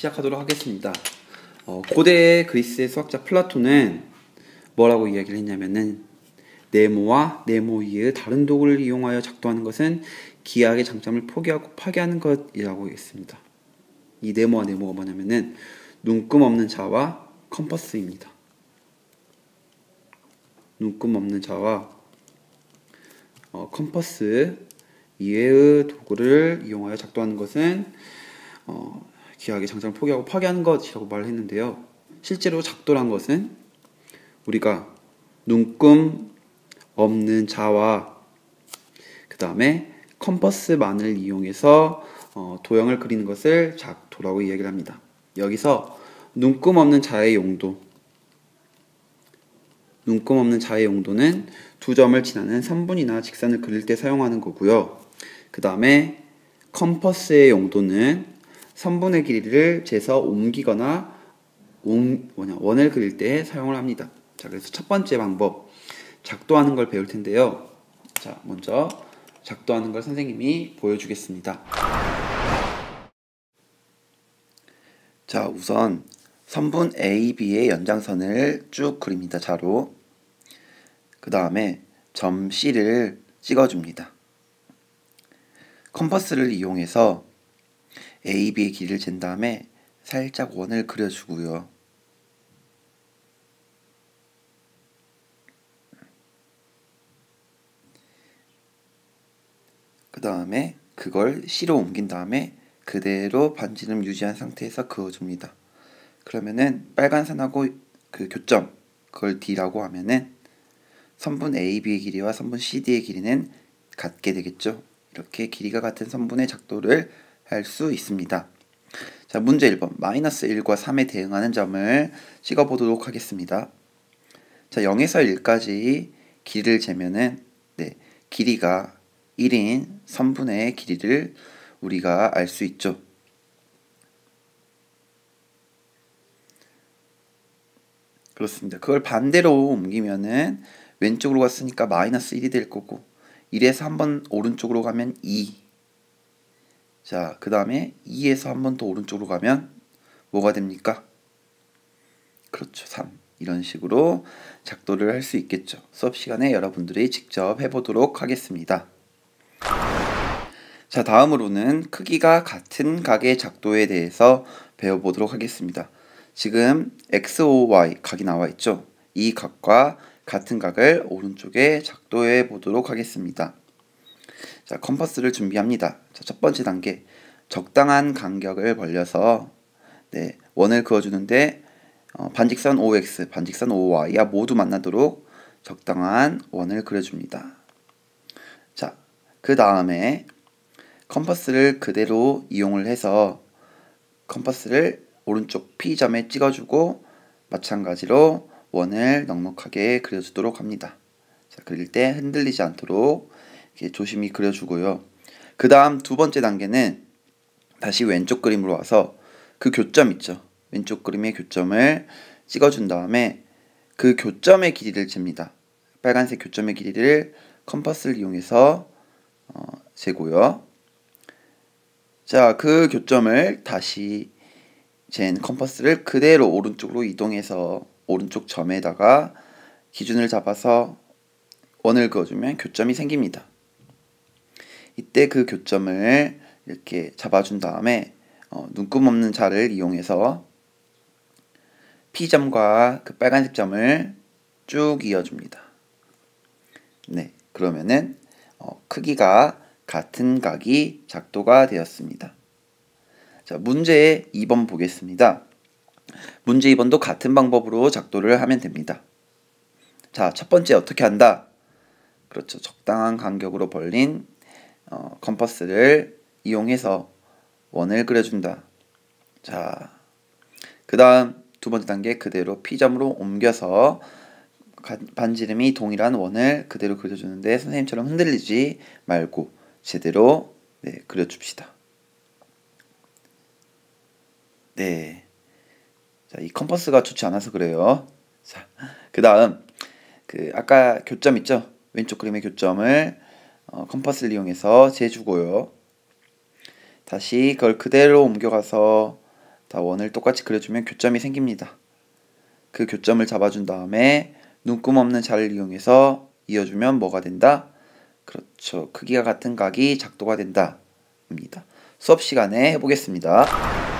시작하도록 하겠습니다. 고대 그리스의 수학자 플라톤은 뭐라고 이야기를 했냐면은 네모와 네모 이외의 다른 도구를 이용하여 작도하는 것은 기하학의 장점을 포기하고 파괴하는 것이라고 했습니다. 이 네모와 네모가 뭐냐면은 눈금 없는 자와 컴퍼스입니다. 눈금 없는 자와 컴퍼스 이외의 도구를 이용하여 작도하는 것은 기하학의 장점을 포기하고 파괴하는 것이라고 말을 했는데요. 실제로 작도란 것은 우리가 눈금 없는 자와 그 다음에 컴퍼스만을 이용해서 도형을 그리는 것을 작도라고 이야기를 합니다. 여기서 눈금 없는 자의 용도는 두 점을 지나는 선분이나 직선을 그릴 때 사용하는 거고요. 그 다음에 컴퍼스의 용도는 선분의 길이를 재서 옮기거나 원을 그릴 때 사용을 합니다. 자, 그래서 첫 번째 방법, 작도하는 걸 배울 텐데요. 자, 먼저 작도하는 걸 선생님이 보여주겠습니다. 자, 우선 선분 AB의 연장선을 쭉 그립니다. 자로. 그 다음에 점 C를 찍어줍니다. 컴퍼스를 이용해서 AB의 길이를 잰 다음에 살짝 원을 그려주고요. 그 다음에 그걸 C로 옮긴 다음에 그대로 반지름 유지한 상태에서 그어줍니다. 그러면은 빨간 선하고 그 교점, 그걸 D라고 하면은 선분 AB의 길이와 선분 CD의 길이는 같게 되겠죠. 이렇게 길이가 같은 선분의 작도를 할 수 있습니다. 자, 문제 1번. 마이너스 1과 3에 대응하는 점을 찍어보도록 하겠습니다. 자, 0에서 1까지 길이를 재면은 길이가 1인 선분의 길이를 우리가 알 수 있죠. 그렇습니다. 그걸 반대로 옮기면은 왼쪽으로 갔으니까 마이너스 1이 될 거고 1에서 한번 오른쪽으로 가면 2. 자, 그 다음에 2에서 한 번 더 오른쪽으로 가면 뭐가 됩니까? 그렇죠, 3. 이런 식으로 작도를 할 수 있겠죠. 수업 시간에 여러분들이 직접 해보도록 하겠습니다. 자, 다음으로는 크기가 같은 각의 작도에 대해서 배워보도록 하겠습니다. 지금 XOY 각이 나와 있죠. 이 각과 같은 각을 오른쪽에 작도해 보도록 하겠습니다. 자, 컴퍼스를 준비합니다. 자, 첫 번째 단계, 적당한 간격을 벌려서 원을 그어주는데 반직선 OX, 반직선 OY와 모두 만나도록 적당한 원을 그려줍니다. 자, 그 다음에 컴퍼스를 그대로 이용을 해서 컴퍼스를 오른쪽 P점에 찍어주고 마찬가지로 원을 넉넉하게 그려주도록 합니다. 자, 그릴 때 흔들리지 않도록 이렇게 조심히 그려주고요. 그 다음 두 번째 단계는 다시 왼쪽 그림으로 와서 그 교점 있죠. 왼쪽 그림의 교점을 찍어준 다음에 그 교점의 길이를 잽니다. 빨간색 교점의 길이를 컴퍼스를 이용해서 재고요. 자, 그 교점을 다시 잰 컴퍼스를 그대로 오른쪽으로 이동해서 오른쪽 점에다가 기준을 잡아서 원을 그어주면 교점이 생깁니다. 이때 그 교점을 이렇게 잡아준 다음에 눈금 없는 자를 이용해서 P점과 그 빨간색 점을 쭉 이어줍니다. 그러면은 크기가 같은 각이 작도가 되었습니다. 자, 문제 2번 보겠습니다. 문제 2번도 같은 방법으로 작도를 하면 됩니다. 자, 첫 번째 어떻게 한다? 그렇죠. 적당한 간격으로 벌린 컴퍼스를 이용해서 원을 그려준다. 자, 그 다음 두 번째 단계 그대로 P점으로 옮겨서 반지름이 동일한 원을 그대로 그려주는데 선생님처럼 흔들리지 말고 제대로 그려줍시다. 자, 이 컴퍼스가 좋지 않아서 그래요. 자, 그 다음 아까 교점 있죠? 왼쪽 그림의 교점을 컴퍼스를 이용해서 재주고요. 다시 그걸 그대로 옮겨가서 자, 원을 똑같이 그려주면 교점이 생깁니다. 그 교점을 잡아준 다음에 눈금 없는 자를 이용해서 이어주면 뭐가 된다? 그렇죠. 크기가 같은 각이 작도가 된다 입니다. 수업 시간에 해보겠습니다.